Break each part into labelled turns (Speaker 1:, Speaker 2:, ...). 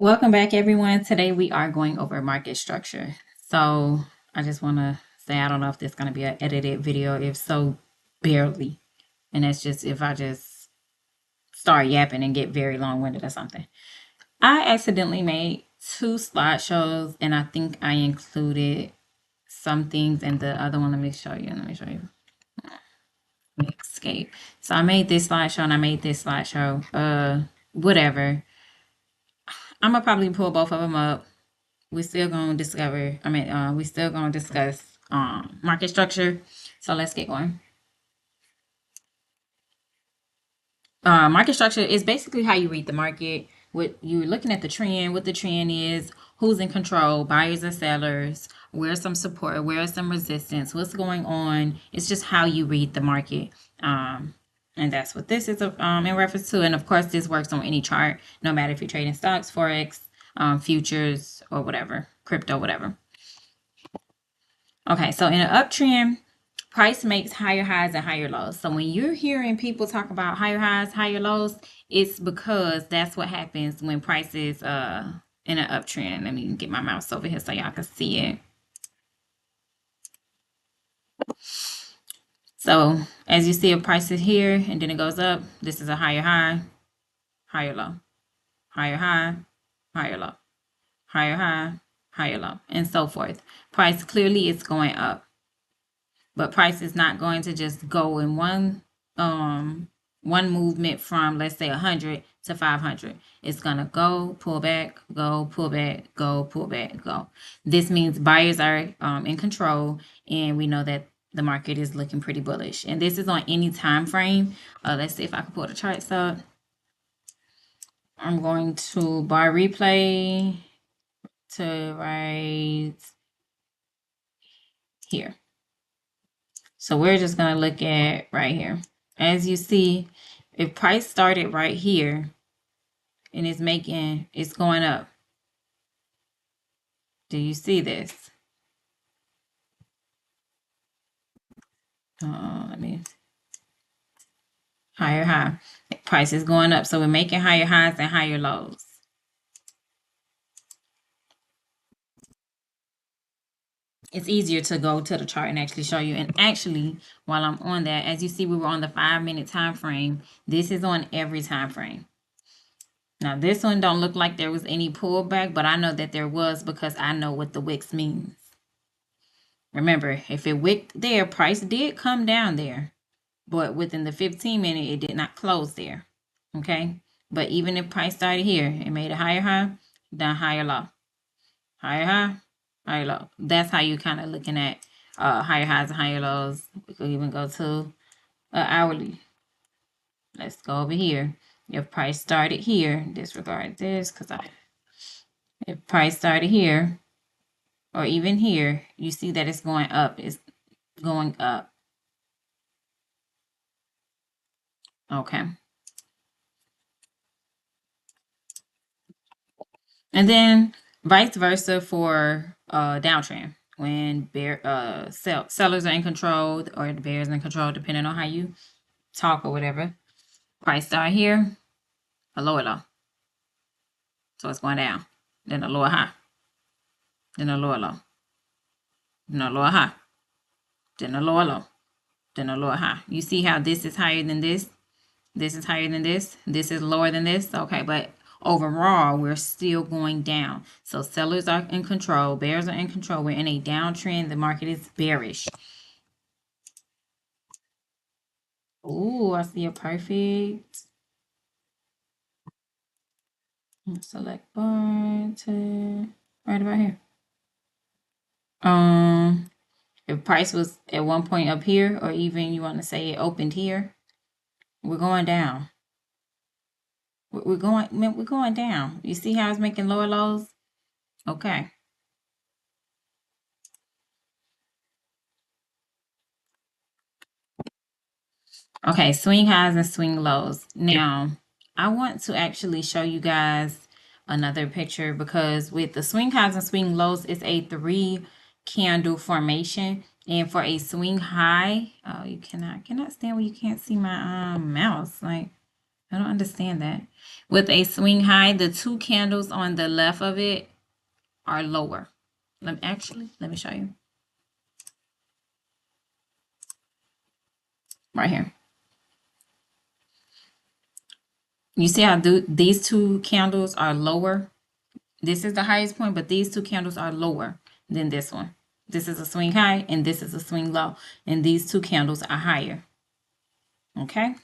Speaker 1: Welcome back, everyone. Today we are going over market structure. So I just want to say I don't know if this is going to be an edited video. If so, barely. And that's just if I just start yapping and get very long-winded or something. I accidentally made two slideshows, and I think I included some things in the other one. Let me show you. Let me escape. So I made this slideshow and I made this slideshow. Whatever. I'm gonna probably pull both of them up. We're still gonna discover. We still gonna discuss market structure. So let's get going. Market structure is basically how you read the market. What you're looking at the trend, what the trend is, who's in control, buyers or sellers, where's some support, where's some resistance, what's going on. It's just how you read the market. And that's what this is in reference to. And of course, this works on any chart, no matter if you're trading stocks, Forex, futures, or whatever, crypto, whatever. Okay, so in an uptrend, price makes higher highs and higher lows. So when you're hearing people talk about higher highs, higher lows, it's because that's what happens when price is in an uptrend. Let me get my mouse over here so y'all can see it. So as you see, a price is here and then it goes up. This is a higher high, higher low, higher high, higher low, higher high, higher low, and so forth. Price clearly is going up. But price is not going to just go in one movement from, let's say, 100 to 500. It's going to go, pull back, go, pull back, go, pull back, go. This means buyers are in control, and we know that the market is looking pretty bullish. And this is on any time frame. Let's see if I can pull the charts up. I'm going to bar replay to right here. So we're just going to look at right here. As you see, if price started right here and it's going up. Do you see this? Let me, higher high. Price is going up. So we're making higher highs and higher lows. It's easier to go to the chart and actually show you. And actually, while I'm on that, as you see, we were on the 5-minute time frame. This is on every time frame. Now, this one don't look like there was any pullback, but I know that there was because I know what the wicks means. Remember, if it wicked there, price did come down there, but within the 15-minute, it did not close there. Okay, but even if price started here, it made a higher high, then higher low, higher high, higher low. That's how you kind of looking at higher highs and higher lows. We could even go to hourly. Let's go over here. If price started here, disregard this because if price started here or even here, you see that it's going up. It's going up. Okay. And then vice versa for downtrend when sellers are in control or the bears in control, depending on how you talk or whatever. Price start here, a lower low. So it's going down. Then a lower high. Then a lower low. Then a lower high. Then a lower low. Then a lower high. You see how this is higher than this? This is higher than this. This is lower than this. Okay, but overall, we're still going down. So sellers are in control. Bears are in control. We're in a downtrend. The market is bearish. Oh, I see a perfect. Select bar to right about here. If price was at one point up here, or even you want to say it opened here, we're going down. We're going down. You see how it's making lower lows? Okay. Okay, swing highs and swing lows. Now, I want to actually show you guys another picture because with the swing highs and swing lows, it's a 3-candle formation. And for a swing high, oh, you cannot stand where you can't see my mouse. Like, I don't understand that. With a swing high, the two candles on the left of it are lower. Let me show you. Right here. You see how these two candles are lower? This is the highest point, but these two candles are lower than this one. This is a swing high and this is a swing low. And these two candles are higher. Okay?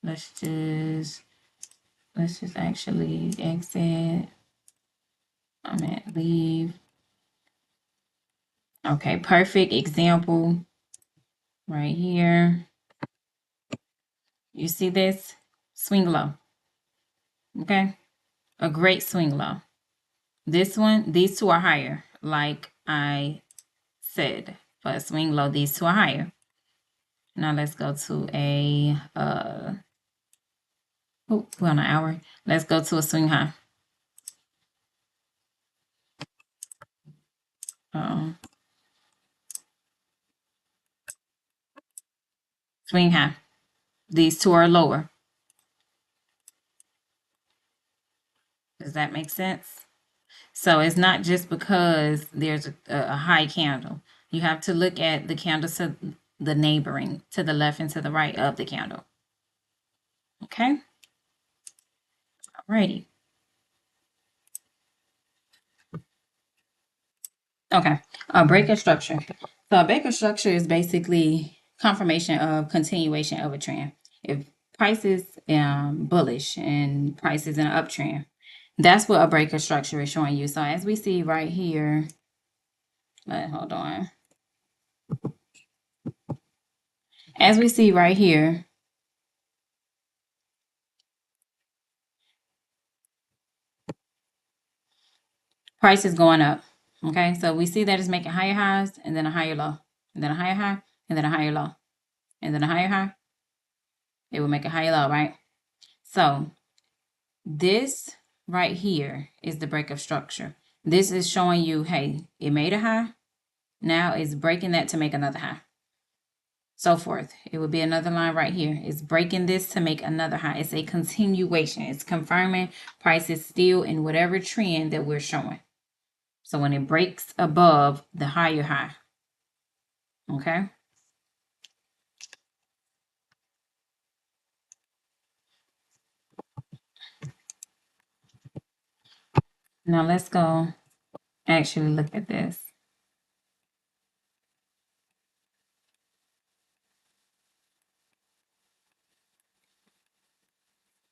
Speaker 1: Let's just actually exit. I'm at leave. Okay, perfect example right here. You see this? Swing low. Okay? A great swing low. This one, these two are higher. Like I said, for a swing low, these two are higher. Now let's go to a, we're on an hour. Let's go to a swing high. Swing high. These two are lower. Does that make sense? So it's not just because there's a high candle. You have to look at the candles to the neighboring, to the left and to the right of the candle. Okay? Alrighty. Okay. A breaker structure. So a breaker structure is basically confirmation of continuation of a trend. If price is bullish and price is in an uptrend, that's what a breaker structure is showing you. So as we see right here, hold on. As we see right here, price is going up. Okay, so we see that it's making higher highs and then a higher low, and then a higher high, and then a higher low, and then a higher high. It will make a higher low, right? So this right here is the break of structure. This is showing you, hey, it made a high. Now it's breaking that to make another high. So forth. It would be another line right here. It's breaking this to make another high. It's a continuation. It's confirming price is still in whatever trend that we're showing. So when it breaks above the higher high, okay? Now let's go actually look at this.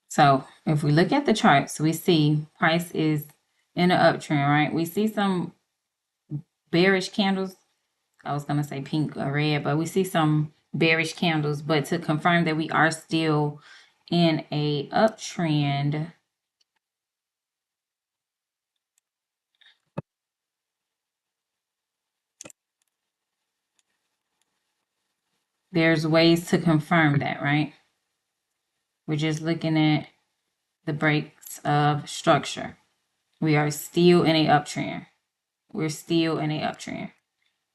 Speaker 1: So if we look at the charts, we see price is in an uptrend, right? We see some bearish candles. I was going to say pink or red, but we see some bearish candles. But to confirm that we are still in a uptrend, there's ways to confirm that, right? We're just looking at the breaks of structure. We are still in a uptrend. We're still in a uptrend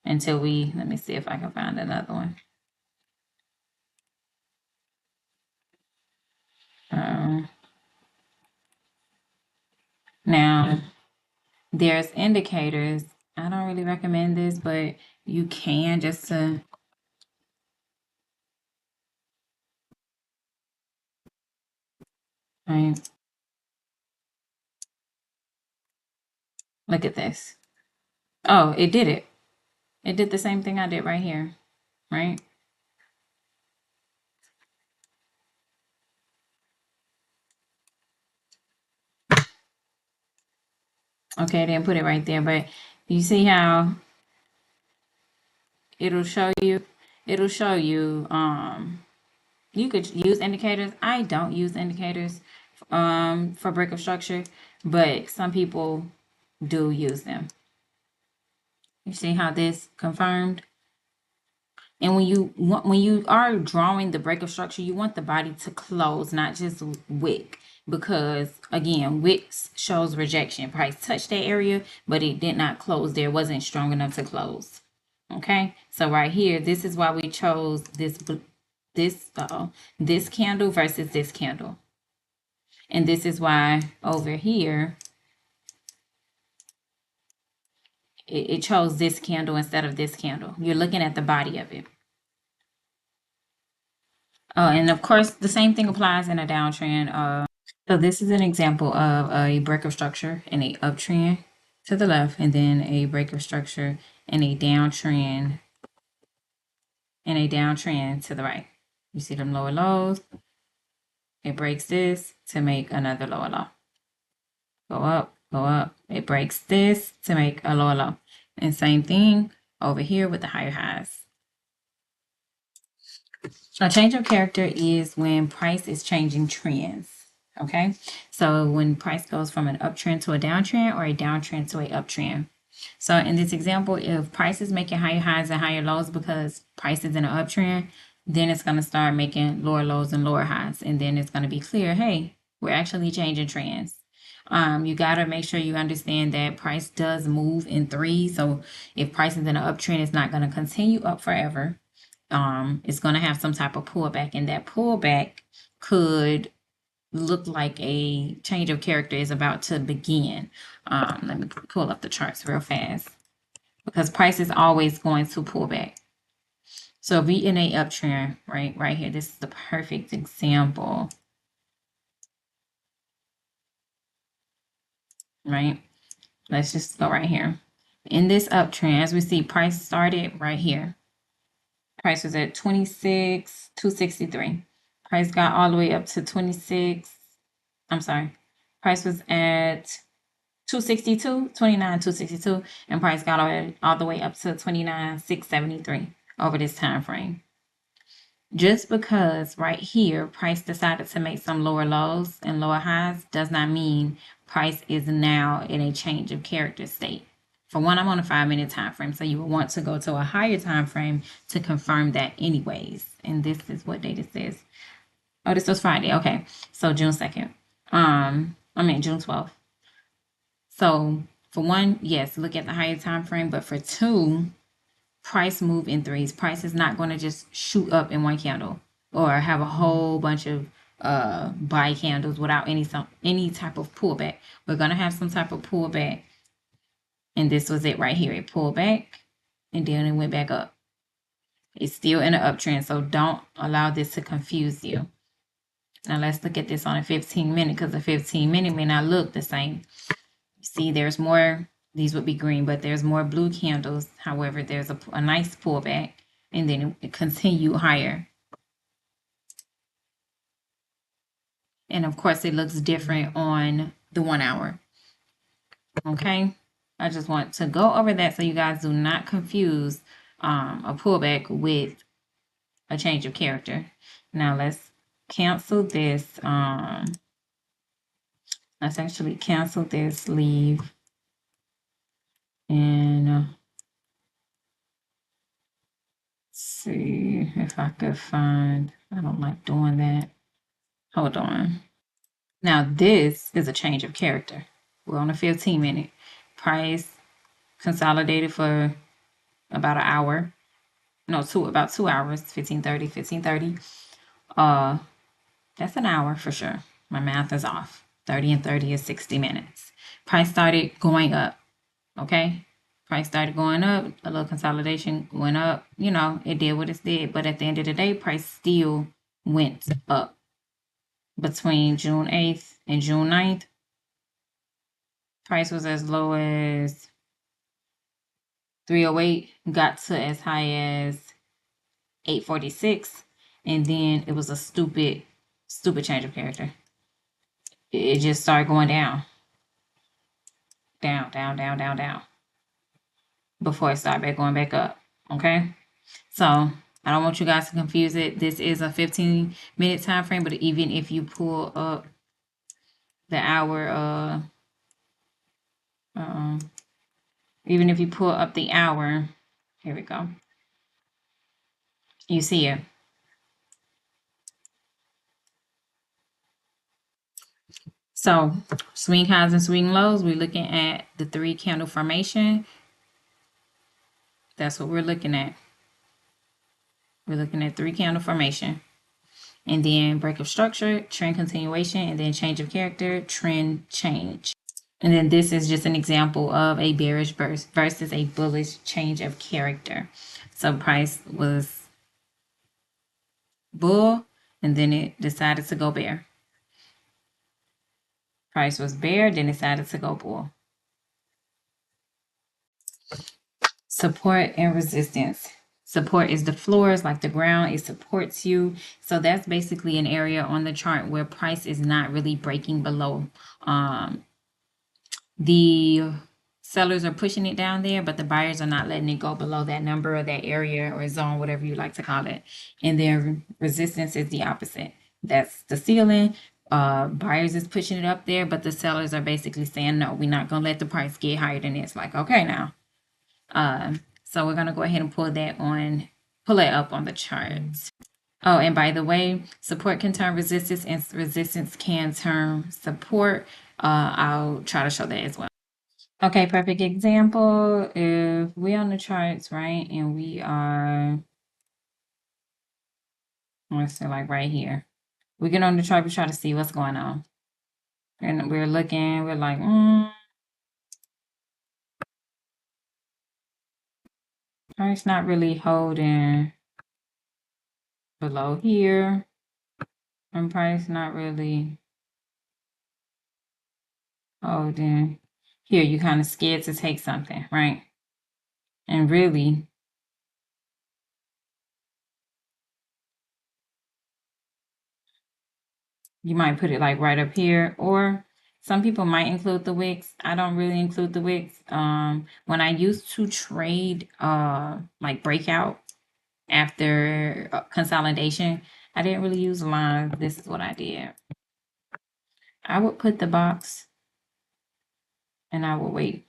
Speaker 1: until we, let me see if I can find another one. Now, there's indicators. I don't really recommend this, but you can just to right. Look at this. Oh, it did it. It did the same thing I did right here, right? Okay, I didn't put it right there, but you see how it'll show you, you could use indicators. I don't use indicators for break of structure, but some people do use them. You see how this confirmed? And when you are drawing the break of structure, you want the body to close, not just wick. Because again, wicks shows rejection. Price touched that area, but it did not close there. It wasn't strong enough to close. Okay, so right here, this is why we chose this this candle versus this candle. And this is why over here, it chose this candle instead of this candle. You're looking at the body of it. And of course, the same thing applies in a downtrend. So this is an example of a breaker structure in a uptrend to the left, and then a breaker structure in a downtrend to the right. You see them lower lows. It breaks this to make another lower low. Go up, go up. It breaks this to make a lower low. And same thing over here with the higher highs. A change of character is when price is changing trends. Okay, so when price goes from an uptrend to a downtrend, or a downtrend to a uptrend. So in this example, if price is making higher highs and higher lows because price is in an uptrend, then it's going to start making lower lows and lower highs. And then it's going to be clear, hey, we're actually changing trends. You got to make sure you understand that price does move in threes. So if price is in an uptrend, it's not going to continue up forever. It's going to have some type of pullback, and that pullback could look like a change of character is about to begin. Let me pull up the charts real fast, because price is always going to pull back. So if we in a uptrend, right here, this is the perfect example, right? Let's just go right here. In this uptrend, as we see, price started right here. Price was at 26,263. Price got all the way up to 26. I'm sorry. Price was at 29,262, and price got all the way up to 29,673 over this time frame. Just because right here price decided to make some lower lows and lower highs does not mean price is now in a change of character state. For one, I'm on a 5-minute time frame, so you will want to go to a higher time frame to confirm that anyways. And this is what date it says. Oh, this was Friday. Okay, so June 2nd. June 12th. So for one, yes, look at the higher time frame, but for two, price move in threes. Price is not going to just shoot up in one candle or have a whole bunch of buy candles without any type of pullback. We're going to have some type of pullback, and this was it right here. It pulled back and then it went back up. It's still in an uptrend, so don't allow this to confuse you. Now let's look at this on a 15-minute, because the 15-minute may not look the same. See, there's more, these would be green, but there's more blue candles. However, there's a nice pullback, and then it continue higher. And of course, it looks different on the 1 hour. Okay, I just want to go over that so you guys do not confuse a pullback with a change of character. Now let's cancel this. Let's actually cancel this, leave, and see if I could find, I don't like doing that. Hold on. Now this is a change of character. We're on a 15-minute. Price consolidated for about an hour. No, about 2 hours, 15:30. That's an hour for sure. My math is off. 30 and 30 is 60 minutes. Price started going up. Okay. Price started going up, a little consolidation went up, it did what it did. But at the end of the day, price still went up. Between June 8th and June 9th, price was as low as 308, got to as high as 846, and then it was a stupid change of character. It just started going down. Down. Before it started going back up. Okay? So I don't want you guys to confuse it. This is a 15-minute time frame, but even if you pull up the hour, even if you pull up the hour, here we go. You see it. So swing highs and swing lows, we're looking at the 3 candle formation. That's what we're looking at. We're looking at 3 candle formation. and then break of structure, trend continuation, and then change of character, trend change. And then this is just an example of a bearish burst versus a bullish change of character. So price was bull, and then it decided to go bear. Price was bear, then decided to go bull. Support and resistance. Support is the floor, it's like the ground, it supports you. So that's basically an area on the chart where price is not really breaking below. The sellers are pushing it down there, but the buyers are not letting it go below that number or that area or zone, whatever you like to call it. And then resistance is the opposite. That's the ceiling. Buyers is pushing it up there, but the sellers are basically saying, no, we're not going to let the price get higher than this. Like, okay, now. So we're going to go ahead and pull it up on the charts. Oh, and by the way, support can turn resistance and resistance can turn support. I'll try to show that as well. Okay, perfect example. If we're on the charts, right, and we are, let's say like right here. We get on the chart, we try to see what's going on. And we're looking, we're like, price not really holding below here. And price not really holding here. You kind of scared to take something, right? And really, you might put it like right up here, or some people might include the wicks. I don't really include the wicks. When I used to trade like breakout after consolidation, I didn't really use lines. This is what I did. I would put the box and I would wait.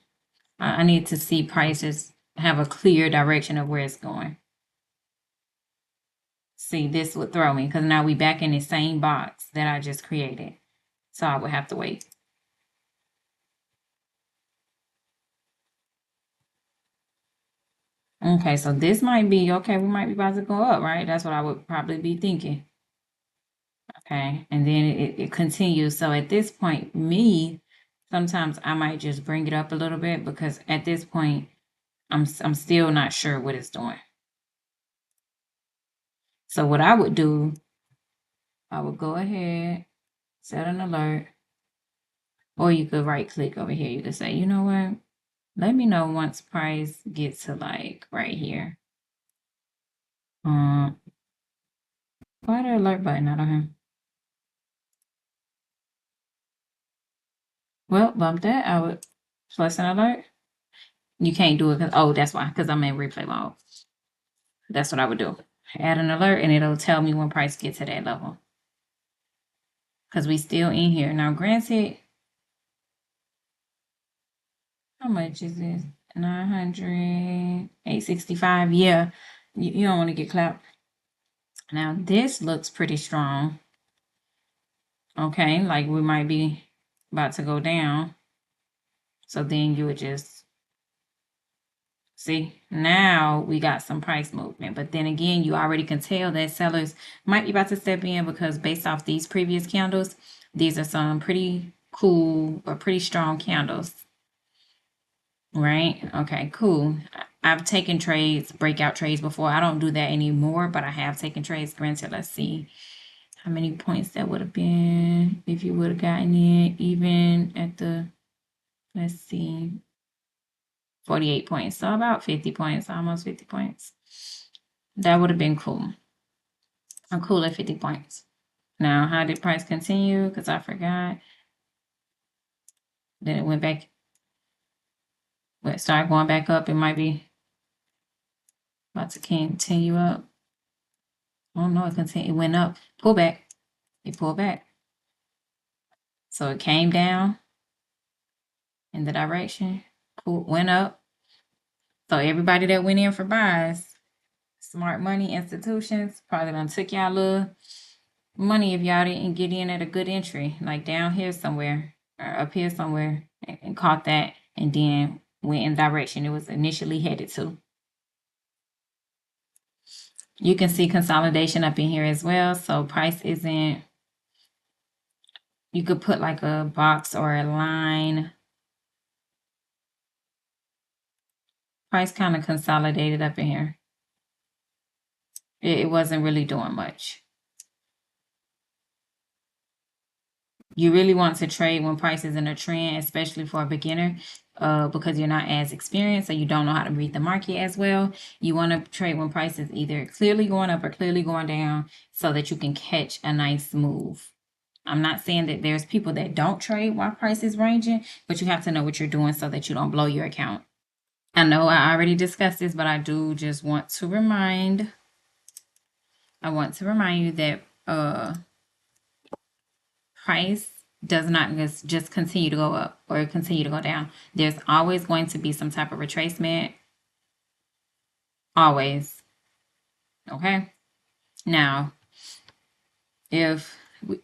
Speaker 1: I need to see prices have a clear direction of where it's going. See, this would throw me because now we back in the same box that I just created. So I would have to wait. Okay, so this might be, okay, we might be about to go up, right? That's what I would probably be thinking. Okay, and then it continues. So at this point, sometimes I might just bring it up a little bit because at this point, I'm still not sure what it's doing. So what I would do, I would go ahead, set an alert, or you could right click over here. You could say, you know what? Let me know once price gets to like right here. Why the alert button out of him? Well, bump that. I would plus an alert. You can't do it because, oh, that's why, because I'm in replay mode. That's what I would do. Add an alert and it'll tell me when price gets to that level. Because we still in here. Now, granted, how much is this? 900, 865. Yeah, you don't want to get clapped. Now, this looks pretty strong. Okay, like we might be about to go down. So then you would just see, now we got some price movement. But then again, you already can tell that sellers might be about to step in because based off these previous candles, these are some pretty cool or pretty strong candles. Right? Okay, cool. I've taken trades, breakout trades before. I don't do that anymore, but I have taken trades. Granted, let's see how many points that would have been if you would have gotten it even at the, let's see, 48 points. So about 50 points, almost 50 points. That would have been cool. I'm cool at 50 points. Now, how did price continue? Because I forgot. Then it went back. It started going back up. It might be about to continue up. Oh no, it went up. Pull back. It pulled back. So it came down in the direction. Went up. So everybody that went in for buys, smart money institutions, probably done took y'all little money if y'all didn't get in at a good entry, like down here somewhere or up here somewhere, and caught that and then went in the direction it was initially headed to. You can see consolidation up in here as well. So price isn't, you could put like a box or a line. Price kind of consolidated up in here. It wasn't really doing much. You really want to trade when price is in a trend, especially for a beginner, because you're not as experienced, so you don't know how to read the market as well. You want to trade when price is either clearly going up or clearly going down so that you can catch a nice move. I'm not saying that there's people that don't trade while price is ranging, but you have to know what you're doing so that you don't blow your account. I know I already discussed this, but I do just want to remind you that price does not just continue to go up or continue to go down. There's always going to be some type of retracement. Always. Okay. Now, if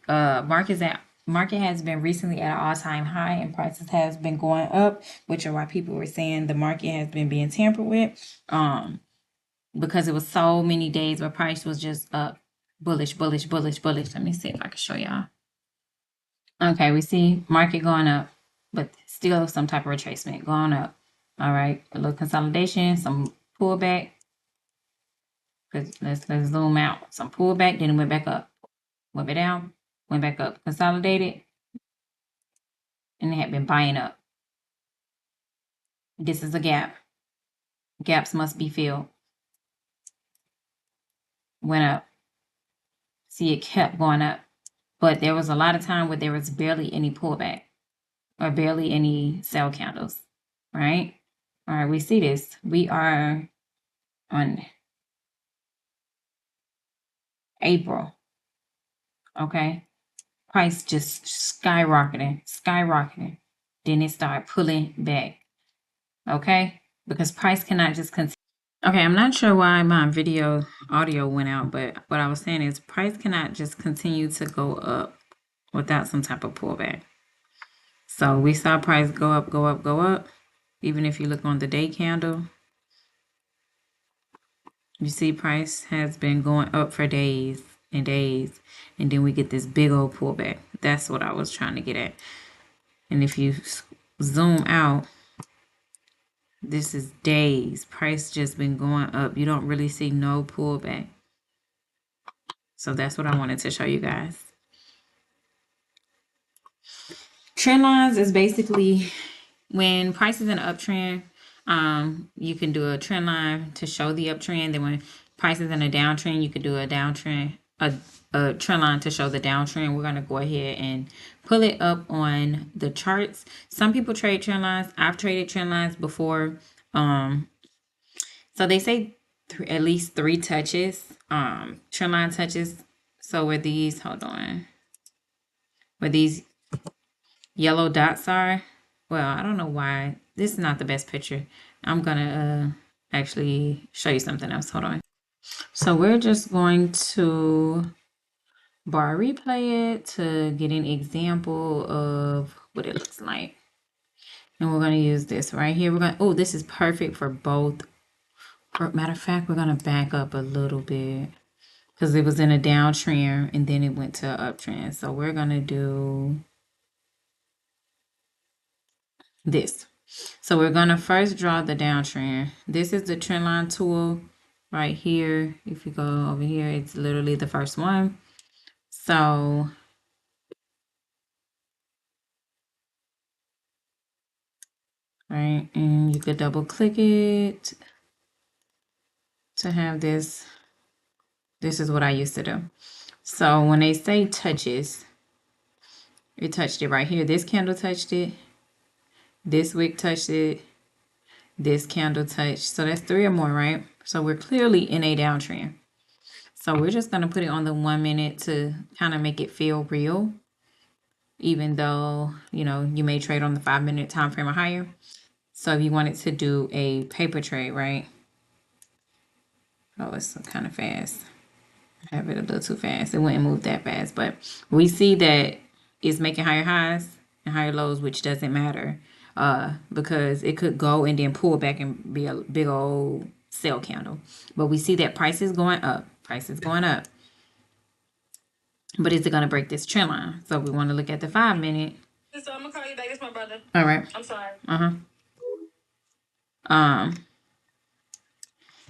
Speaker 1: market has been recently at an all-time high and prices has been going up, which are why people were saying the market has been being tampered with, because it was so many days where price was just up, bullish, bullish, bullish, bullish. Let me see if I can show y'all. Okay, we see market going up, but still some type of retracement going up. All right, a little consolidation, some pullback. Let's zoom out. Some pullback, then it went back up. Went back down, went back up. Consolidated, and it had been buying up. This is a gap. Gaps must be filled. Went up. See, it kept going up. But there was a lot of time where there was barely any pullback or barely any sell candles, right? All right, we see this. We are on April, okay? Price just skyrocketing. Then it started pulling back, okay? Because price cannot just continue. Okay, I'm not sure why my audio went out, but what I was saying is price cannot just continue to go up without some type of pullback. So we saw price go up, go up, go up. Even if you look on the day candle, you see price has been going up for days and days. And then we get this big old pullback. That's what I was trying to get at. And if you zoom out, this is days. Price just been going up. You don't really see no pullback. So that's what I wanted to show you guys. Trend lines is basically when price is in an uptrend, you can do a trend line to show the uptrend. Then when price is in a downtrend, you could do a downtrend, a trend line to show the downtrend. We're going to go ahead and pull it up on the charts. Some people trade trend lines. I've traded trend lines before. So they say at least 3 touches, trend line touches. So where these, hold on, where these yellow dots are, well, I don't know why. This is not the best picture. I'm going to actually show you something else. Hold on. So we're just going to bar replay it to get an example of what it looks like. And we're going to use this right here. We're going to, oh, this is perfect for both. Matter of fact, we're going to back up a little bit because it was in a downtrend and then it went to an uptrend. So we're going to do this. So we're going to first draw the downtrend. This is the trend line tool right here. If you go over here, it's literally the first one. So right, and you could double click it to have this. This is what I used to do. So when they say touches, it touched it right here. This candle touched it. This wick touched it. This candle touched. So that's 3 or more, right? So we're clearly in a downtrend. So we're just going to put it on the 1 minute to kind of make it feel real. Even though, you know, you may trade on the 5-minute time frame or higher. So if you wanted to do a paper trade, right? Oh, it's kind of fast. I have it a little too fast. It wouldn't move that fast. But we see that it's making higher highs and higher lows, which doesn't matter because it could go and then pull back and be a big old sell candle. But we see that price is going up. Price is going up. But is it going to break this trend line? So we want to look at the 5 minute. So I'm going to call you back. It's my brother. All right. I'm sorry.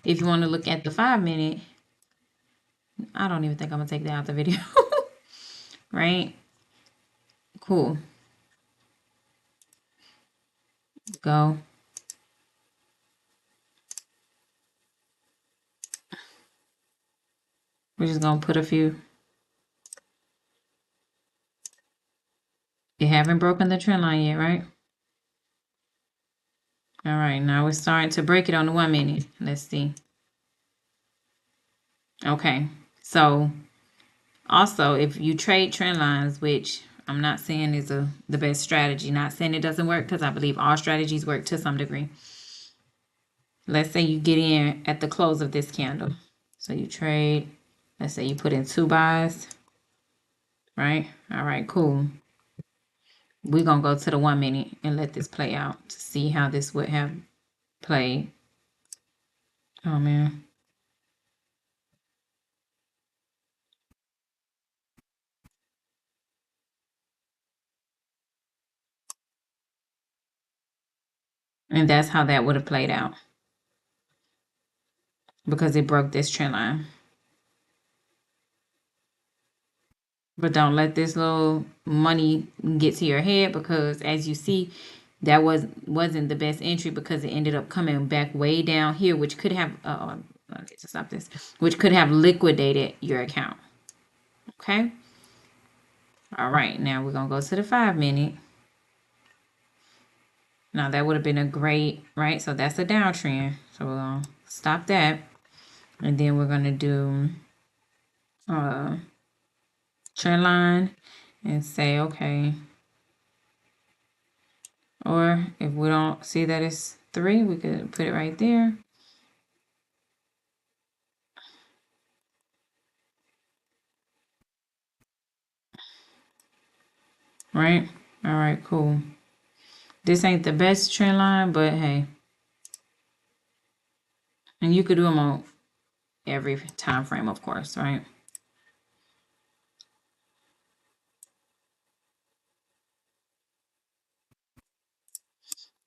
Speaker 1: If you want to look at the 5 minute, I don't even think I'm going to take that out the video. Right? Cool. Go. We're just going to put a few. You haven't broken the trend line yet, right? All right, now we're starting to break it on the 1 minute. Let's see. Okay, so also if you trade trend lines, which I'm not saying is the best strategy, not saying it doesn't work, because I believe all strategies work to some degree. Let's say you get in at the close of this candle. So you trade, let's say you put in 2 buys, right? All right, cool. We're going to go to the 1 minute and let this play out to see how this would have played. Oh, man. And that's how that would have played out, because it broke this trend line. But don't let this little money get to your head, because as you see, that wasn't the best entry, because it ended up coming back way down here, which could have okay, to stop this, which could have liquidated your account. Okay. All right, now we're gonna go to the 5 minute. Now that would have been a great, right? So that's a downtrend. So we're gonna stop that, and then we're gonna do trend line and say okay. Or if we don't see that it's 3, we could put it right there. Right? All right, cool. This ain't the best trend line, but hey. And you could do them on every time frame, of course, right?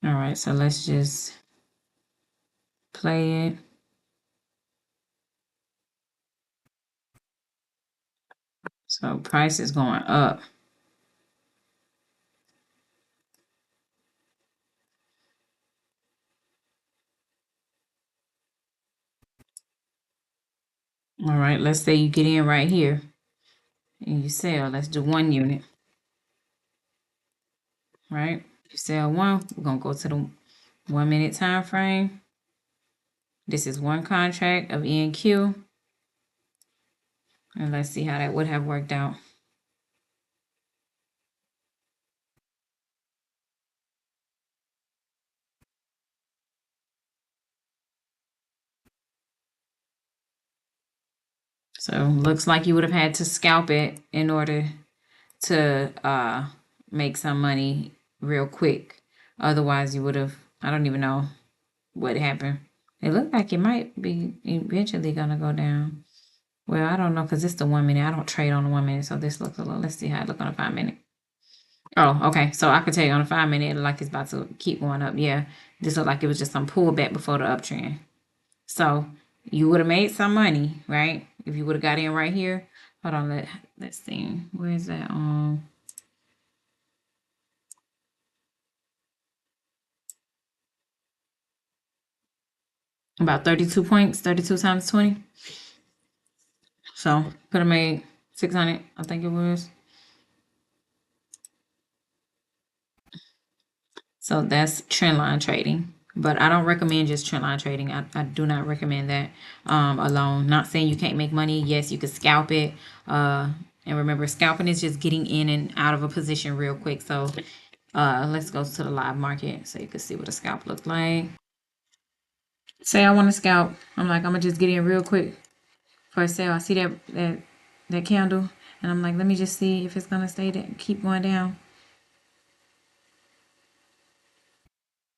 Speaker 1: All right, so let's just play it. So price is going up. All right, let's say you get in right here and you sell. Let's do 1 unit. Right? You sell 1, we're going to go to the 1 minute time frame. This is 1 contract of ENQ. And let's see how that would have worked out. So looks like you would have had to scalp it in order to make some money real quick. Otherwise you would have, I don't even know what happened. It looked like it might be eventually gonna go down. Well, I don't know, because it's the 1 minute. I don't trade on the 1 minute, so this looks a little, let's see how it look on a 5 minute. Oh, okay. So I could tell you on a 5 minute, it look like it's about to keep going up. Yeah. This looked like it was just some pullback before the uptrend. So you would have made some money, right? If you would have got in right here. Hold on, let's see. Where is that? About 32 points, 32 times 20. So could have made 600, I think it was. So that's trend line trading. But I don't recommend just trend line trading. I do not recommend that alone. Not saying you can't make money. Yes, you could scalp it. And remember, scalping is just getting in and out of a position real quick. So let's go to the live market so you can see what a scalp looks like. Say I want to scalp. I'm like, I'm going to just get in real quick for a sale. I see that candle. And I'm like, let me just see if it's going to stay there, keep going down.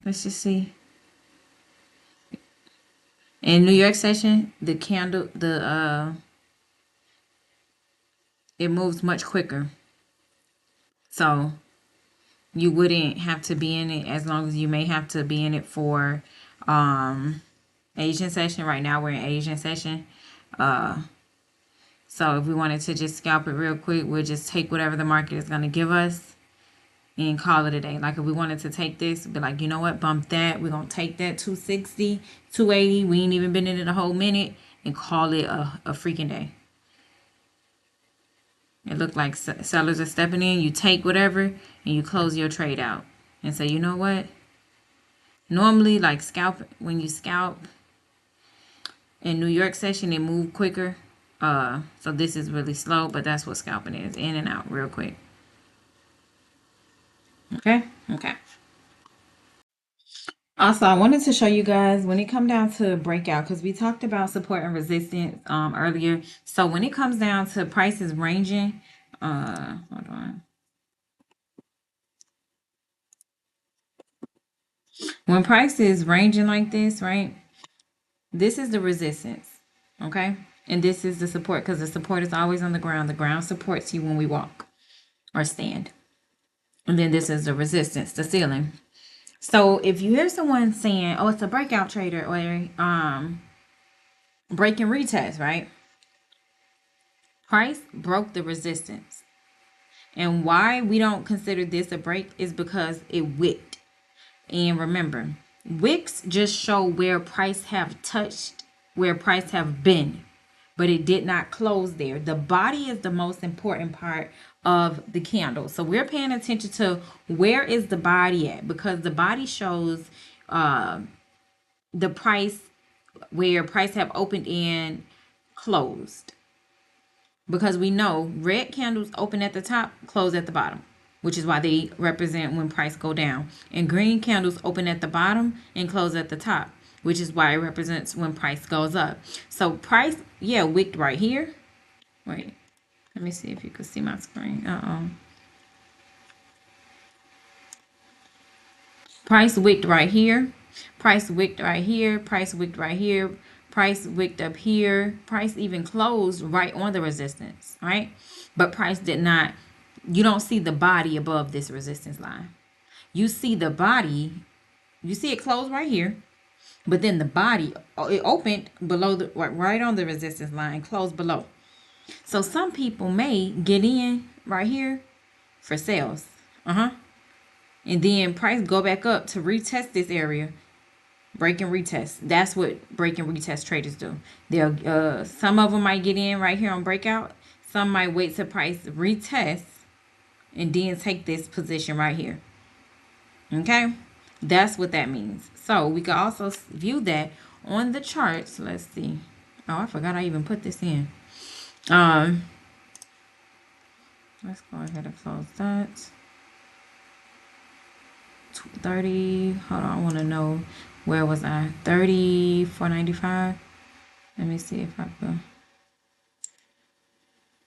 Speaker 1: Let's just see. In New York session, the candle, it moves much quicker. So you wouldn't have to be in it as long as you may have to be in it for Asian session. Right now we're in Asian session. So if we wanted to just scalp it real quick, we'll just take whatever the market is going to give us and call it a day. Like if we wanted to take this, be like, you know what, bump that. We're going to take that 260, 280. We ain't even been in it a whole minute and call it a freaking day. It looked like sellers are stepping in. You take whatever and you close your trade out and say, you know what? Normally, like when you scalp in New York session, it moved quicker. So this is really slow, but that's what scalping is. In and out real quick. Okay? Okay. Also, I wanted to show you guys when it comes down to breakout, because we talked about support and resistance earlier. So when it comes down to prices ranging, hold on. When price is ranging like this, right? This is the resistance, okay? And this is the support, because the support is always on the ground. The ground supports you when we walk or stand. And then this is the resistance, the ceiling. So if you hear someone saying, oh, it's a breakout trader or break and retest, right? Price broke the resistance. And why we don't consider this a break is because it wicked. And remember, wicks just show where price have touched, where price have been, but it did not close there. The body is the most important part of the candle. So we're paying attention to where is the body at, because the body shows the price, where price have opened and closed. Because we know red candles open at the top, close at the bottom, which is why they represent when price go down. And green candles open at the bottom and close at the top, which is why it represents when price goes up. So price, yeah, wicked right here. Wait, let me see if you can see my screen. Price wicked right here. Price wicked right here. Price wicked right here. Price wicked up here. Price even closed right on the resistance, right? But price did not. You don't see the body above this resistance line. You see the body. You see it closed right here. But then the body, it opened below the, right on the resistance line, closed below. So some people may get in right here for sales. And then price go back up to retest this area. Break and retest. That's what break and retest traders do. They'll some of them might get in right here on breakout. Some might wait to price retest and then take this position right here. Okay? That's what that means. So we can also view that on the charts. Let's see. Oh, I forgot I even put this in. Let's go ahead and close that. 30. Hold on, I want to know, where was I? 34.95. Let me see if I can.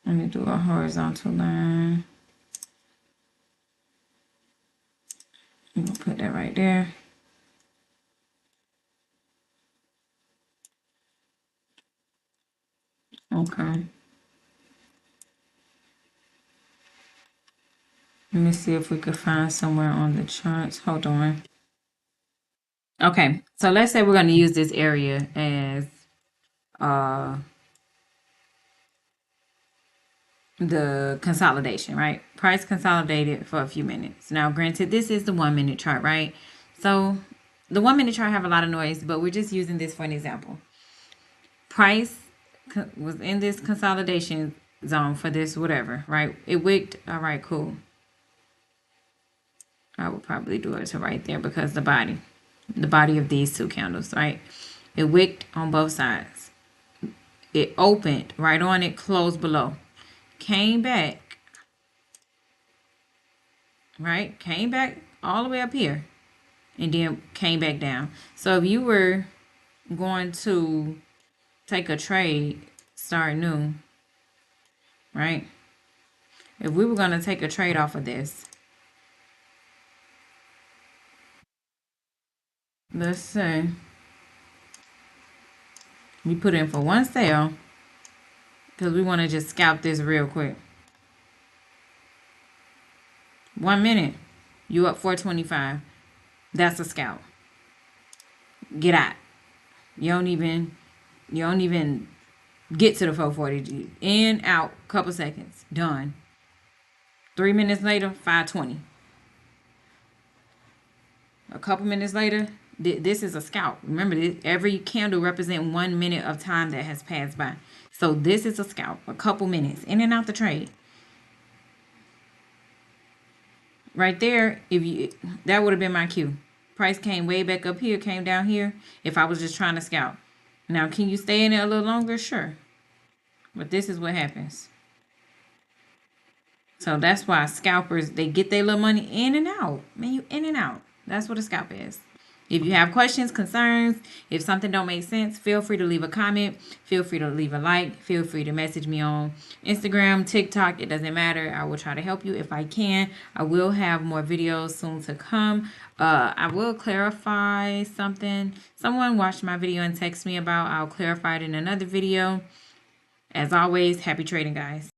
Speaker 1: Let me do a horizontal line. I'm gonna put that right there. Okay. Let me see if we could find somewhere on the charts. Hold on. Okay, so let's say we're going to use this area as the consolidation, right? Price consolidated for a few minutes. Now, granted, this is the 1 minute chart, right? So the 1 minute chart have a lot of noise, but we're just using this for an example. Price was in this consolidation zone for this whatever, right? It wicked. All right, cool. I would probably do it to right there because the body of these two candles, right? It wicked on both sides. It opened right on it, closed below. Came back, right? Came back all the way up here and then came back down. So if you were going to take a trade, start new, right? If we were going to take a trade off of this, let's say We put in for one sale because we want to just scalp this real quick. 1 minute, you up 425. That's a scalp. Get out. You don't even get to the 440. In, out, couple seconds. Done. 3 minutes later, 520. A couple minutes later, this is a scalp. Remember, every candle represents 1 minute of time that has passed by. So this is a scalp. A couple minutes. In and out the trade. Right there, that would have been my cue. Price came way back up here, came down here. If I was just trying to scalp. Now, can you stay in it a little longer? Sure. But this is what happens. So that's why scalpers, they get their little money in and out. Man, you in and out. That's what a scalp is. If you have questions, concerns, if something don't make sense, feel free to leave a comment. Feel free to leave a like. Feel free to message me on Instagram, TikTok. It doesn't matter. I will try to help you if I can. I will have more videos soon to come. I will clarify something. Someone watched my video and texted me about. I'll clarify it in another video. As always, happy trading, guys.